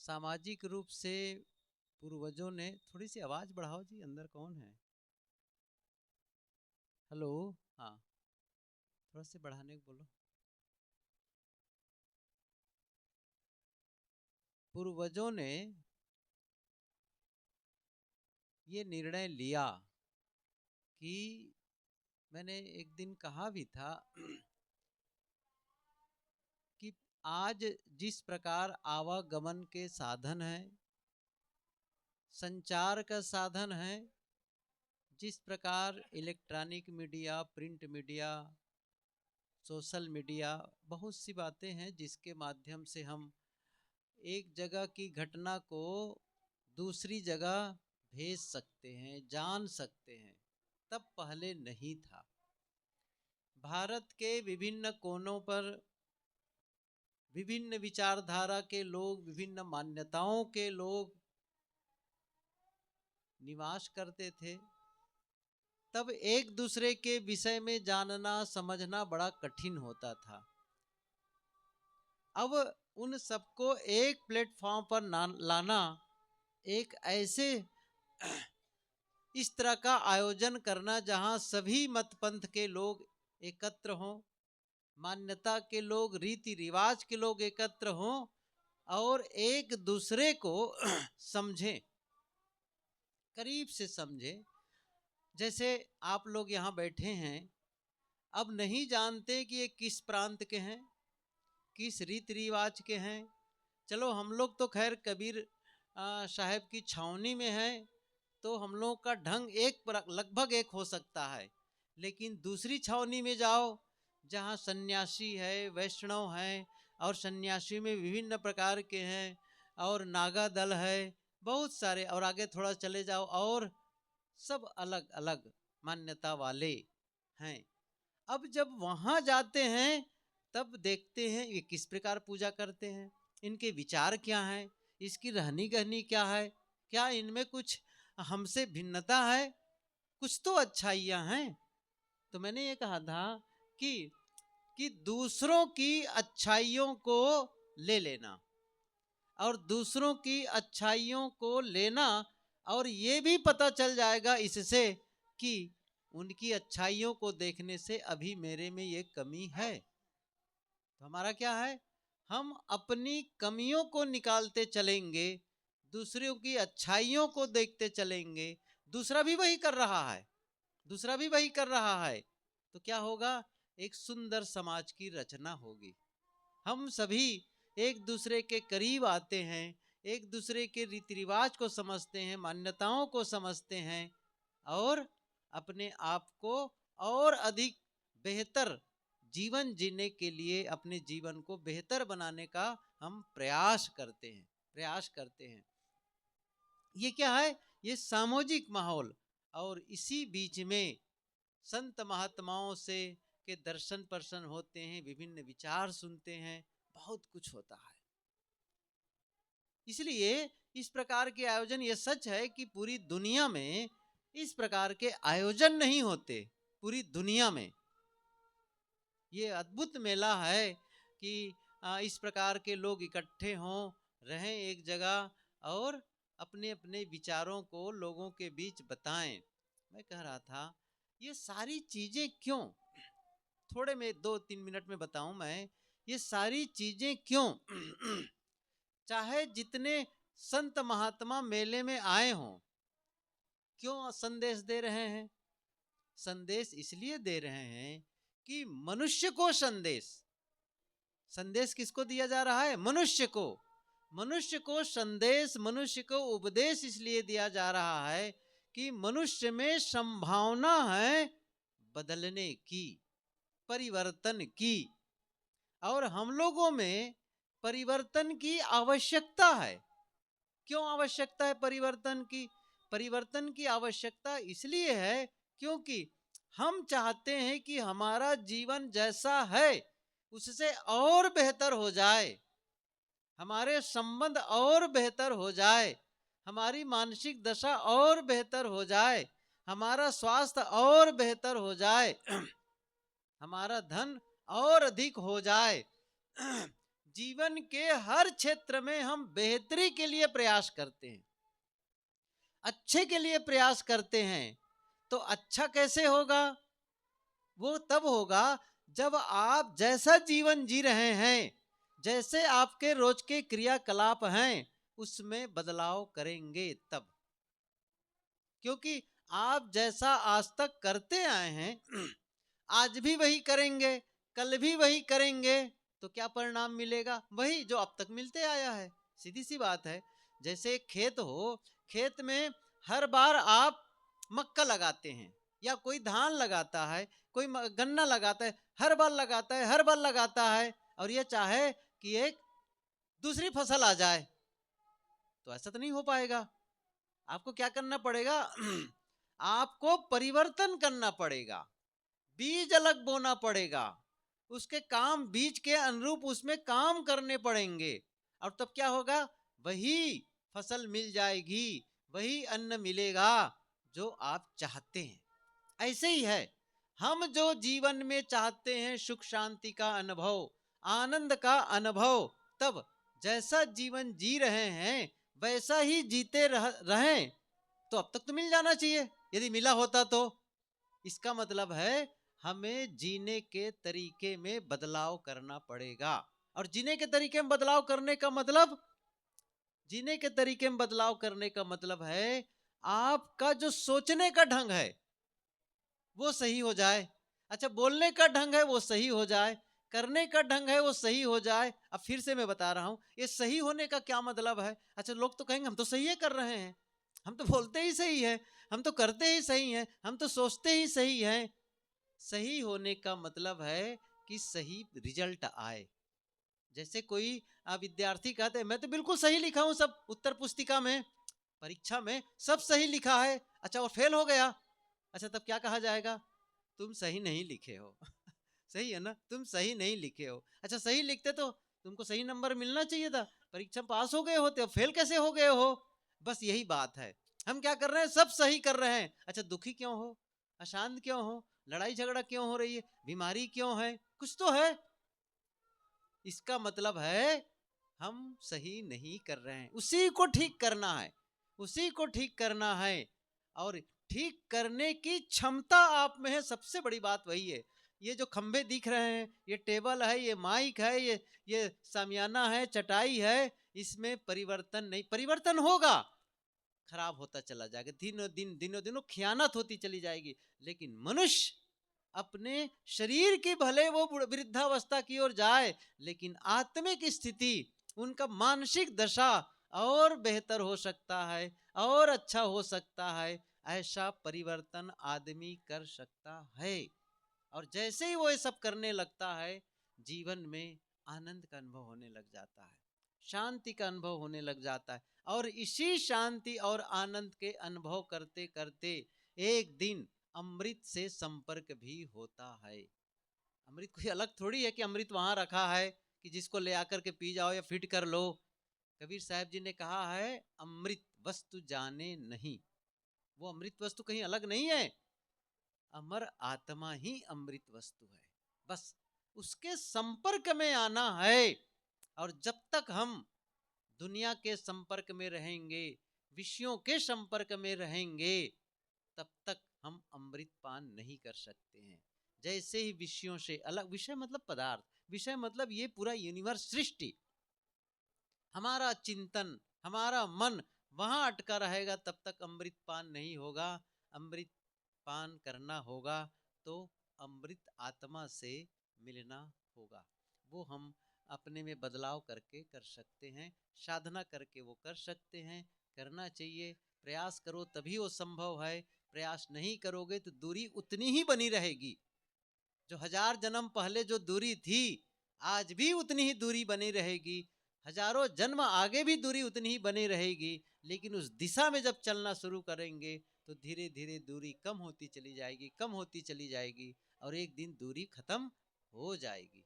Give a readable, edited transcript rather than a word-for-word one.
सामाजिक रूप से पूर्वजों ने, थोड़ी सी आवाज बढ़ाओ जी, अंदर कौन है? हेलो। हाँ, थोड़ा सी बढ़ाने को बोलो। पूर्वजों ने ये निर्णय लिया कि, मैंने एक दिन कहा भी था कि आज जिस प्रकार आवागमन के साधन हैं, संचार का साधन है, जिस प्रकार electronic media, print media, social media, बहुत सी बातें हैं जिसके माध्यम से हम एक जगह की घटना को दूसरी जगह भेज सकते हैं, जान सकते हैं, तब पहले नहीं था। भारत के विभिन्न कोनों पर विभिन्न विचारधारा के लोग, विभिन्न मान्यताओं के लोग निवास करते थे। तब एक दूसरे के विषय में जानना समझना बड़ा कठिन होता था। अब उन सबको एक प्लेटफॉर्म पर लाना, एक ऐसे इस तरह का आयोजन करना जहां सभी मत पंथ के लोग एकत्र हों, मान्यता के लोग, रीति रिवाज के लोग एकत्र हों और एक दूसरे को समझें, करीब से समझें। जैसे आप लोग यहाँ बैठे हैं, अब नहीं जानते कि ये किस प्रांत के हैं, किस रीति रिवाज के हैं। चलो हम लोग तो खैर कबीर साहब की छावनी में हैं, तो हम लोग का ढंग लगभग एक हो सकता है। लेकिन दूसरी छावनी में जाओ जहाँ सन्यासी है, वैष्णव हैं, और सन्यासी में विभिन्न प्रकार के हैं, और नागा दल है, बहुत सारे, और आगे थोड़ा चले जाओ और सब अलग अलग मान्यता वाले हैं। अब जब वहाँ जाते हैं तब देखते हैं ये किस प्रकार पूजा करते हैं, इनके विचार क्या हैं, इसकी रहनी कहनी क्या है, क्या इनमें कुछ हमसे भिन्नता है, कुछ तो अच्छाइयाँ हैं। तो मैंने ये कहा था कि दूसरों की अच्छाइयों को ले लेना और दूसरों की अच्छाइयों को लेना, और ये भी पता चल जाएगा इससे कि उनकी अच्छाइयों को देखने से अभी मेरे में ये कमी है। तो हमारा क्या है, हम अपनी कमियों को निकालते चलेंगे, दूसरों की अच्छाइयों को देखते चलेंगे। दूसरा भी वही कर रहा है, दूसरा भी वही कर रहा है, तो क्या होगा, एक सुंदर समाज की रचना होगी। हम सभी एक दूसरे के करीब आते हैं, एक दूसरे के रीति रिवाज को समझते हैं, मान्यताओं को समझते हैं, और अपने आप को और अधिक बेहतर जीवन जीने के लिए, अपने जीवन को बेहतर बनाने का हम प्रयास करते हैं। ये क्या है, ये सामाजिक माहौल। और इसी बीच में संत महात्माओं से के दर्शन पर्शन होते हैं, विभिन्न विचार सुनते हैं, बहुत कुछ होता है। इसलिए इस प्रकार के आयोजन, ये सच है कि पूरी दुनिया में इस प्रकार के आयोजन नहीं होते, पूरी दुनिया में। ये अद्भुत मेला है कि इस प्रकार के लोग इकट्ठे हों, रहें एक जगह, और अपने अपने विचारों को लोगों के बीच बताएं। मैं कह रहा था ये सारी चीजें क्यों, थोड़े में 2-3 मिनट में बताऊं मैं, ये सारी चीजें क्यों चाहे जितने संत महात्मा मेले में आए हों, क्यों संदेश दे रहे हैं? संदेश इसलिए दे रहे हैं कि मनुष्य को संदेश किसको दिया जा रहा है? मनुष्य को। मनुष्य को संदेश, मनुष्य को उपदेश इसलिए दिया जा रहा है कि मनुष्य में संभावना है बदलने की, परिवर्तन की, और हम लोगों में परिवर्तन की आवश्यकता है। क्यों आवश्यकता है परिवर्तन की? परिवर्तन की आवश्यकता इसलिए है क्योंकि हम चाहते हैं कि हमारा जीवन जैसा है उससे और बेहतर हो जाए, हमारे संबंध और बेहतर हो जाए, हमारी मानसिक दशा और बेहतर हो जाए, हमारा स्वास्थ्य और बेहतर हो जाए, हमारा धन और अधिक हो जाए, जीवन के हर क्षेत्र में हम बेहतरी के लिए प्रयास करते हैं, अच्छे के लिए प्रयास करते हैं, तो अच्छा कैसे होगा? वो तब होगा जब आप जैसा जीवन जी रहे हैं, जैसे आपके रोज के क्रियाकलाप हैं, उसमें बदलाव करेंगे तब। क्योंकि आप जैसा आज तक करते आए हैं आज भी वही करेंगे, कल भी वही करेंगे, तो क्या परिणाम मिलेगा? वही जो अब तक मिलते आया है। सीधी सी बात है। जैसे एक खेत हो, खेत में हर बार आप मक्का लगाते हैं या कोई धान लगाता है, कोई गन्ना लगाता है, हर बार लगाता है, हर बार लगाता है, और ये चाहे कि एक दूसरी फसल आ जाए, तो ऐसा तो नहीं हो पाएगा। आपको क्या करना पड़ेगा? आपको परिवर्तन करना पड़ेगा, बीज अलग बोना पड़ेगा, उसके काम बीज के अनुरूप उसमें काम करने पड़ेंगे, और तब क्या होगा? वही फसल मिल जाएगी, वही अन्न मिलेगा जो आप चाहते हैं। ऐसे ही है, हम जो जीवन में चाहते हैं सुख शांति का अनुभव, आनंद का अनुभव, तब जैसा जीवन जी रहे हैं वैसा ही जीते रहें, तो अब तक तो मिल जाना चाहिए। यदि मिला होता तो इसका मतलब है हमें जीने के तरीके में बदलाव करना पड़ेगा। और जीने के तरीके में बदलाव करने का मतलब, जीने के तरीके में बदलाव करने का मतलब है आपका जो सोचने का ढंग है वो सही हो जाए। अच्छा, बोलने का ढंग है वो सही हो जाए, करने का ढंग है वो सही हो जाए। अब फिर से मैं बता रहा हूं, ये सही होने का क्या मतलब है? अच्छा, लोग तो कहेंगे हम तो सही है कर रहे हैं, हम तो बोलते ही सही है, हम तो करते ही सही हैं, हम तो सोचते ही सही हैं। सही होने का मतलब है कि सही रिजल्ट आए। जैसे कोई विद्यार्थी कहते हैं मैं तो बिल्कुल सही लिखा हूं, सब उत्तर पुस्तिका में, परीक्षा में सब सही लिखा है, अच्छा और फेल हो गया, अच्छा तब क्या कहा जाएगा? तुम सही नहीं लिखे हो। सही है ना, तुम सही नहीं लिखे हो। अच्छा, सही लिखते तो तुमको सही नंबर मिलना चाहिए था, परीक्षा पास हो गए होते, फेल कैसे हो गए हो? बस यही बात है। हम क्या कर रहे हैं? सब सही कर रहे हैं। अच्छा, दुखी क्यों हो, अशांत क्यों हो, लड़ाई झगड़ा क्यों हो रही है, बीमारी क्यों है? कुछ तो है। इसका मतलब है हम सही नहीं कर रहे हैं, उसी को ठीक करना है, उसी को ठीक करना है। और ठीक करने की क्षमता आप में है, सबसे बड़ी बात वही है। ये जो खंबे दिख रहे हैं, ये टेबल है, ये माइक है, ये सामियाना है, चटाई है, इसमें परिवर्तन नहीं, परिवर्तन होगा, खराब होता चला जाएगा, दिनों दिनों खियानत होती चली जाएगी। लेकिन मनुष्य अपने शरीर की भले वो वृद्धावस्था की ओर जाए, लेकिन आत्मिक स्थिति, उनका मानसिक दशा और बेहतर हो सकता है, और अच्छा हो सकता है। ऐसा परिवर्तन आदमी कर सकता है। और जैसे ही वो ये सब करने लगता है, जीवन में आनंद का अनुभव होने लग जाता है, शांति का अनुभव होने लग जाता है। और इसी शांति और आनंद के अनुभव करते करते एक दिन अमृत से संपर्क भी होता है। अमृत कोई अलग थोड़ी है कि अमृत वहां रखा है कि जिसको ले आकर के पी जाओ या फिट कर लो। कबीर साहब जी ने कहा है, अमृत वस्तु जाने नहीं। वो अमृत वस्तु कहीं अलग नहीं है, अमर आत्मा ही अमृत वस्तु है। बस उसके संपर्क में आना है। और जब तक हम दुनिया के संपर्क में रहेंगे, विषयों के संपर्क में रहेंगे, तब तक हम अमृत पान नहीं कर सकते हैं। जैसे ही विषयों से अलग, विषय मतलब पदार्थ, विषय मतलब ये पूरा यूनिवर्स, सृष्टि, हमारा चिंतन, हमारा मन वहां अटका रहेगा, तब तक अमृत पान नहीं होगा। अमृत पान करना होगा तो अमृत आत्मा से मिलना होगा। वो हम अपने में बदलाव करके कर सकते हैं, साधना करके वो कर सकते हैं। करना चाहिए, प्रयास करो तभी वो संभव है। प्रयास नहीं करोगे तो दूरी उतनी ही बनी रहेगी। जो 1000 जन्म पहले जो दूरी थी, आज भी उतनी ही दूरी बनी रहेगी। हजारों जन्म आगे भी दूरी उतनी ही बनी रहेगी। लेकिन उस दिशा में जब चलना शुरू करेंगे तो धीरे धीरे दूरी कम होती चली जाएगी, कम होती चली जाएगी, और एक दिन दूरी खत्म हो जाएगी।